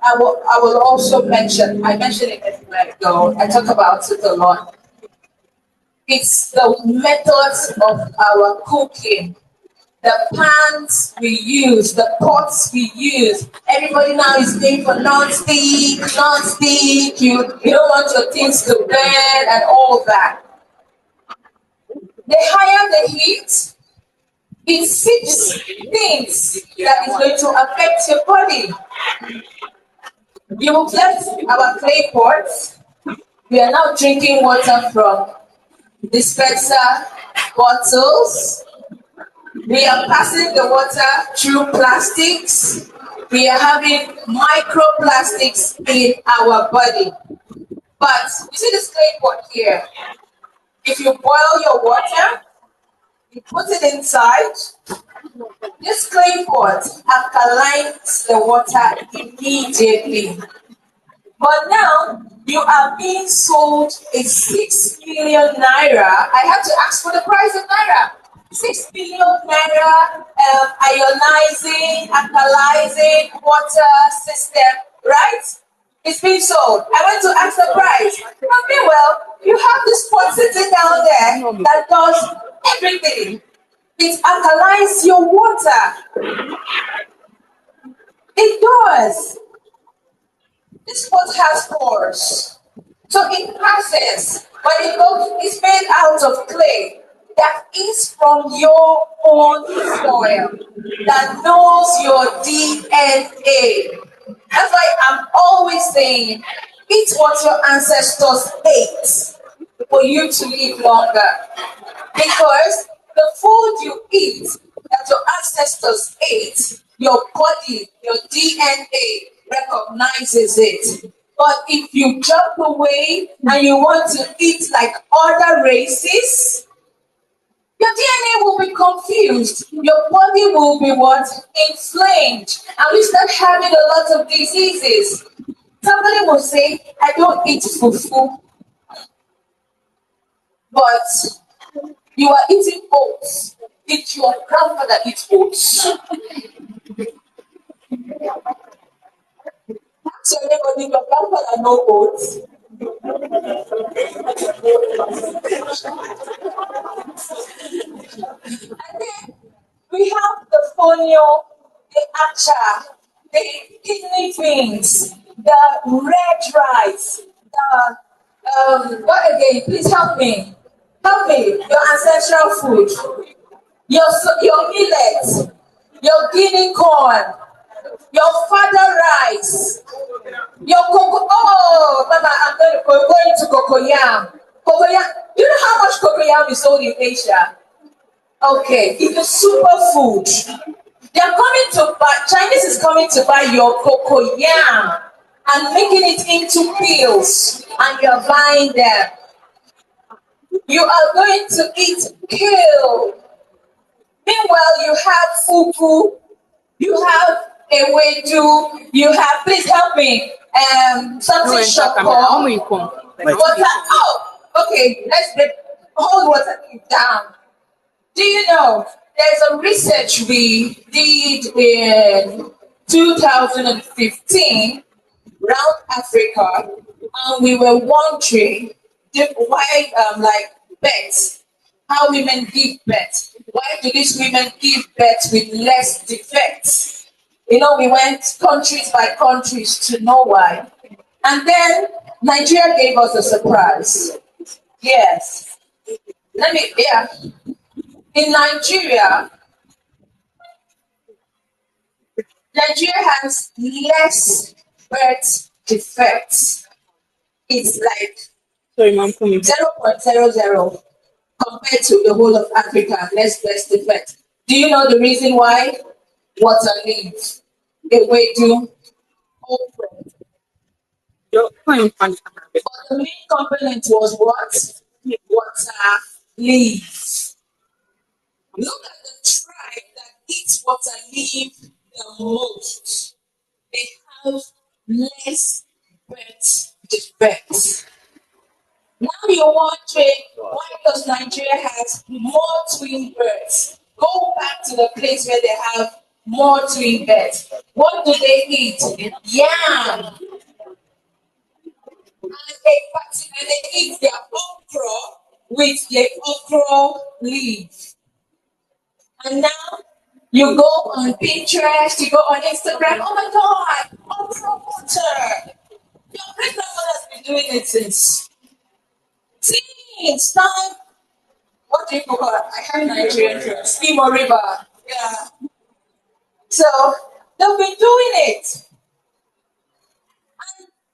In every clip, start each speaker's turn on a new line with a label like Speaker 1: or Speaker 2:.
Speaker 1: I will also mention, I mentioned it a minute ago, I talk about it a lot. It's the methods of our cooking, the pans we use, the pots we use. Everybody now is going for non-stick, non-stick. You don't want your things to burn and all that. The higher the heat, it seeps things that is going to affect your body. You left our clay pots. We are now drinking water from dispenser bottles. We are passing the water through plastics. We are having microplastics in our body. But you see this clay pot here? If you boil your water, you put it inside, this clay pot alkalines the water immediately. But now you are being sold a 6 million naira. I have to ask for the price of naira. 6 billion naira ionizing, alkalizing water system, right? It's being sold. I went to ask the price. Meanwhile, you have this pot sitting down there that does everything. It alkalines your water. It does. This pot has pores. So it passes, but it's made out of clay that is from your own soil, that knows your DNA. That's why I'm always saying, eat what your ancestors ate for you to live longer. Because the food you eat that your ancestors ate, your body, your DNA recognizes it. But if you jump away and you want to eat like other races, your DNA will be confused. Your body will be what? Inflamed. And we start having a lot of diseases. Somebody will say, I don't eat fufu. But you are eating oats. It's your grandfather eats oats. So everybody, your grandfather no oats. And then we have the fonio, the acha, the kidney beans, the red rice, the what again? Please help me. Help me. Your ancestral food, your millet, your guinea corn, your father rice, your cocoa. Oh, Mama, I'm going to cocoyam. Cocoyam. Do you know how much cocoyam is sold in Asia? Okay, it's a superfood. They are coming to buy. Chinese is coming to buy your cocoyam and making it into pills, and you are buying them. You are going to eat kale. Meanwhile, you have fufu, you have ewedu, you have, please help me, something shoko. Water. Oh, okay, hold water down. Do you know there's a research we did in 2015 around Africa, and we were wondering why, like birth, how women give birth. Why do these women give birth with less defects? You know, we went countries by countries to know why. And then Nigeria gave us a surprise. Yes. Yeah. In Nigeria has less birth defects. It's like 0.00 compared to the whole of Africa, less birth defects. Do you know the reason why? Water leaves. Ewedu, okra. But the main component was what? Water leaves. Look at the tribe that eats water leaf the most. They have less birth defects. Now you're wondering, why does Nigeria have more twin births? Go back to the place where they have more to invest. What do they eat? Yam. And they eat their okra with the okra leaf. And now you go on Pinterest, you go on Instagram. Oh my God, okra water. Your great grandmother has been doing it since time. What do you call it? I have Nigerian term. Steam or river. Yeah. So they've been doing it.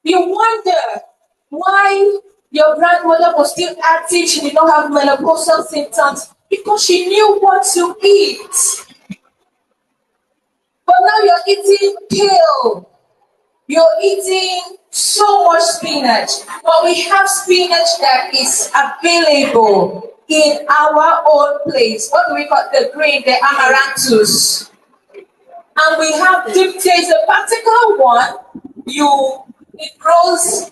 Speaker 1: You wonder why your grandmother was still active. She did not have menopausal symptoms because she knew what to eat. But now you're eating kale. You're eating so much spinach. But we have spinach that is available in our own place. What do we call the green? The amaranthus. And we have there's a particular one it grows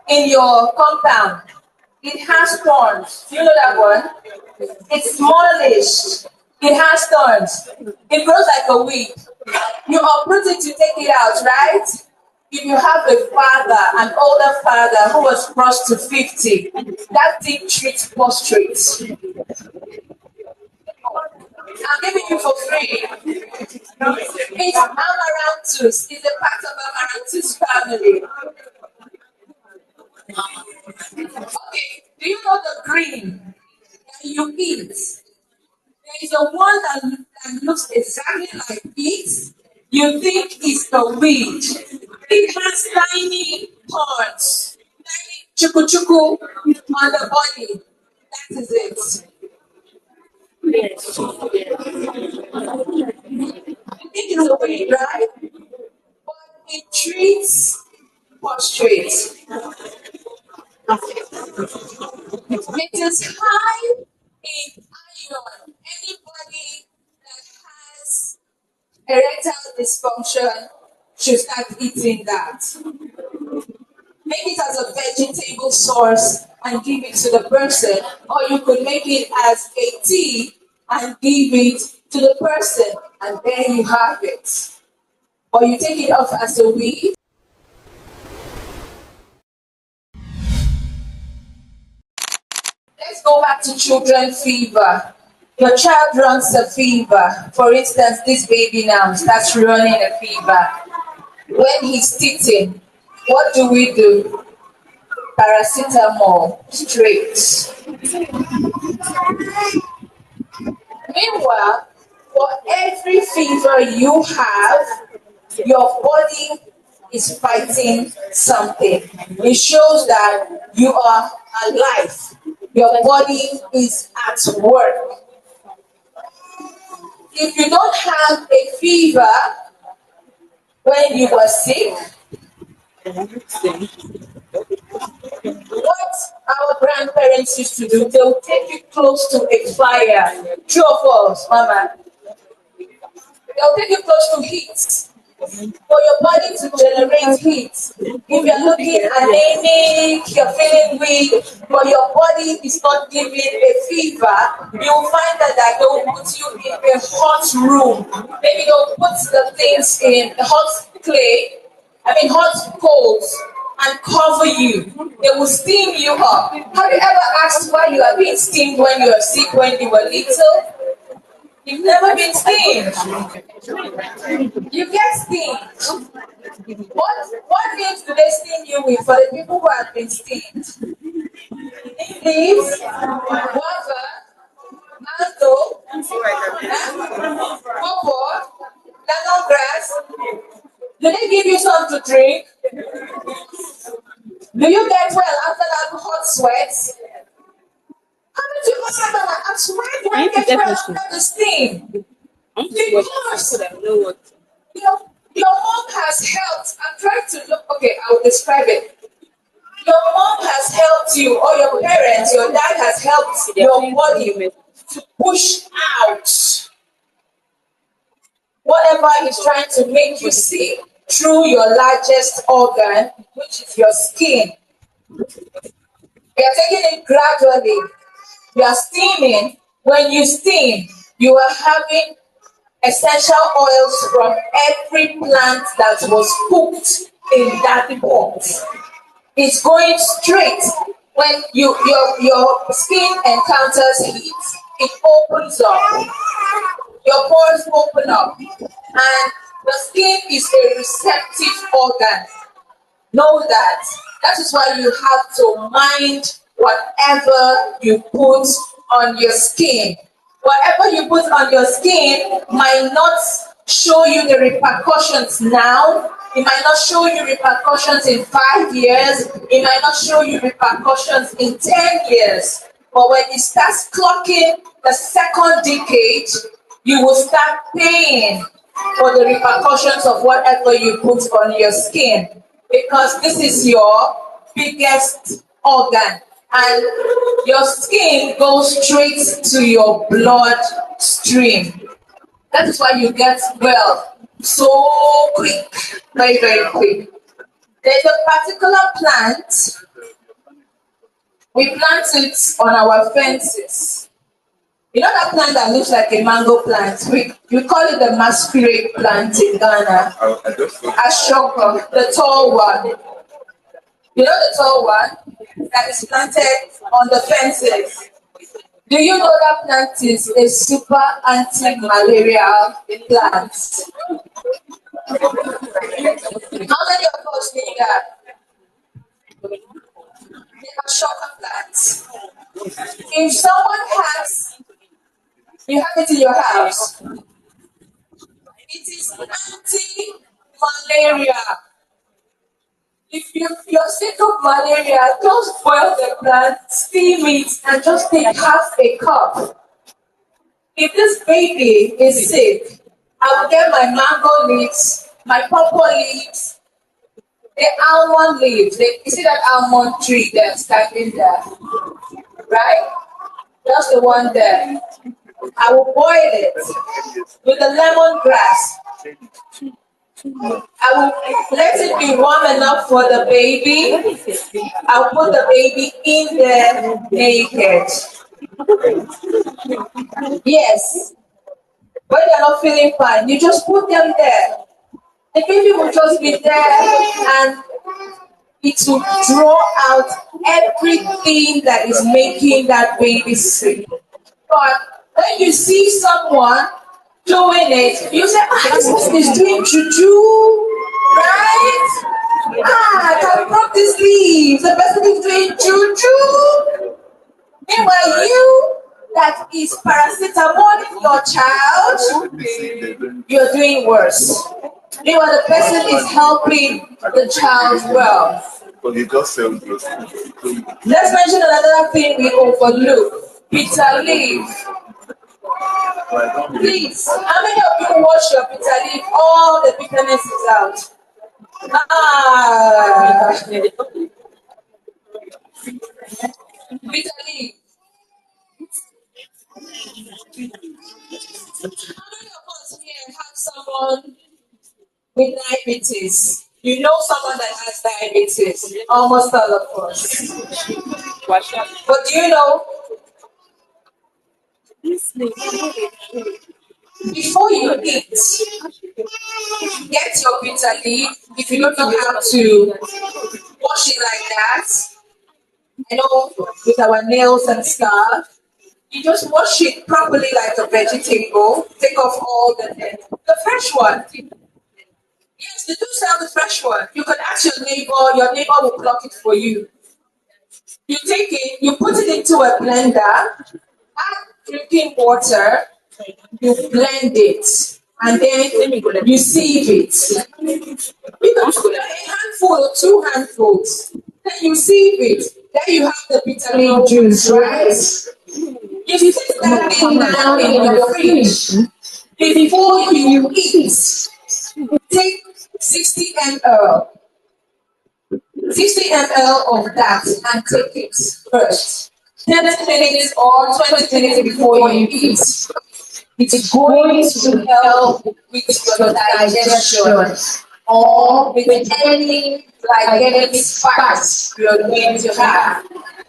Speaker 1: in your compound. It has thorns. Do you know that one? It's smallish. It has thorns. It grows like a weed. You uproot it to take it out, right? If you have a father, an older father who was close to 50, that thing treats prostrates. I'm giving you for free. It's amaranthus. It's a part of amaranthus family. Okay, do you know the green that you eat? There is a one that looks exactly like it. You think it's the weed. It has tiny thorns, tiny chuku chuku on the body. That is it. Yes. I think it's a weed, right? But it treats prostrate. It is high in iron. Anybody that has erectile dysfunction should start eating that. Make it as a vegetable source and give it to the person, or you could make it as a tea and give it to the person, and there you have it. Or you take it off as a weed. Let's go back to children fever. Your child runs a fever. For instance, this baby now starts running a fever. When he's teething, what do we do? Paracetamol straight. Meanwhile, for every fever you have, your body is fighting something. It shows that you are alive. Your body is at work. If you don't have a fever when you were sick, what our grandparents used to do, they would take you close to a fire. True or false, Mama? They'll take you close to heat for your body to generate heat. If you're looking anemic, you're feeling weak, but your body is not giving a fever, you'll find that they'll put you in a hot room. Maybe they'll put the things in hot clay, hot coals, and cover you. They will steam you up. Have you ever asked why you are being steamed when you were sick when you were little? You've never been steamed. You get steamed. What names do they steam you with for the people who have been steamed? Leaves, guava, mango, pawpaw, lemongrass. Do they give you some to drink? Do you get well after that hot sweat? Haven't you ever said that I'm sweating when I get well after the steam? Because your mom has helped. I'm trying to look. Okay, I will describe it. Your mom has helped you, or your parents, your dad has helped your body to push out whatever is trying to make you sick through your largest organ, which is your skin. You are taking it gradually. You are steaming. When you steam, you are having essential oils from every plant that was cooked in that pot. It's going straight. When your skin encounters heat, it opens up. Your pores open up, and the skin is a receptive organ. Know that. That is why you have to mind whatever you put on your skin. Whatever you put on your skin might not show you the repercussions now. It might not show you repercussions in 5 years. It might not show you repercussions in 10 years. But when it starts clocking the second decade, you will start paying for the repercussions of whatever you put on your skin, because this is your biggest organ, and your skin goes straight to your blood stream. That is why you get well so quick, very, very quick. There's a particular plant, we plant it on our fences. You know that plant that looks like a mango plant? We call it the masquerade plant in Ghana. Ashoko, the tall one. You know the tall one that is planted on the fences? Do you know that plant is a super anti-malarial plant? How many of us need that? The Ashoko plant. If someone has, you have it in your house, it is anti-malaria. If you're sick of malaria, just boil the plant, steam it, and just take half a cup. If this baby is sick, I will get my mango leaves, my pawpaw leaves, the almond leaves. You see that almond tree that's standing there, right? Just the one there. I will boil it with the lemongrass. I will let it be warm enough for the baby. I'll put the baby in there naked. Yes. When they're not feeling fine, you just put them there. The baby will just be there, and it will draw out everything that is making that baby sick. But when you see someone doing it, you say, this person is doing juju, right? I can rub these leaves. The person is doing juju. Meanwhile, you that is paracetamol in your child, you're doing worse. Meanwhile, the person is helping the child well. Let's mention another thing we overlook: bitter leaf. Please, how many of you wash your bitter leaf? All the bitterness is out. Bitter leaf. How many of us here have someone with diabetes? You know someone that has diabetes. Almost all of us. But do you know, before you eat, get your bitter leaf. If you don't know how to wash it like that, you know, with our nails and stuff, you just wash it properly like a vegetable. Take off all the fresh one. Yes, they do sell the fresh one. You can ask your neighbor will pluck it for you. You take it, you put it into a blender, add drinking water, you blend it, and then you sieve it. You can put a handful or 2 handfuls, then you sieve it. Then you have the bitter leaf juice, right? You take that thing down in your fridge. Before you eat, take 60 ml. 60 ml of that and take it first. 10 minutes or 20 minutes before you eat. It's going to help with your digestion. or with any glycemic spikes you're going to have.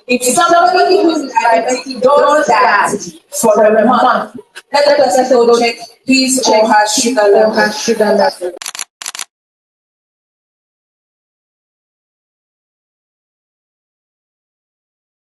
Speaker 1: If somebody who is diabetic does that for a month, let the person go check his or her sugar level.